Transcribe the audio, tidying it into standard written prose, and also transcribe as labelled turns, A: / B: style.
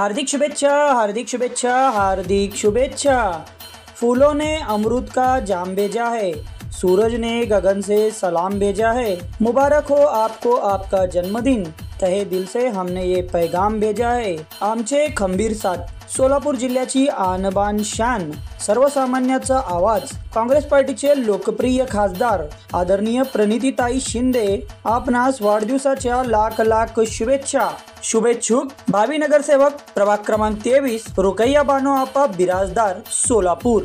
A: हार्दिक शुभेच्छा, हार्दिक शुभेच्छा, हार्दिक शुभेच्छा। फूलों ने अमरूद का जाम भेजा है, सूरज ने गगन से सलाम भेजा है। मुबारक हो आपको आपका जन्मदिन, तहे दिल से हमने ये पैगाम भेजा आहे। आमचे खंबीर साथ, सोलापूर जिल्ह्याची आणबान शान, सर्वसामान्याचा आवाज, काँग्रेस पार्टीचे लोकप्रिय खासदार आदरणीय प्रणितीताई शिंदे आपणास वाढदिवसाच्या लाख लाख शुभेच्छा। शुभेच्छुक भावी नगरसेवक प्रभाग क्रमांक 23 रुकैया बानो आपा बिराजदार, सोलापूर।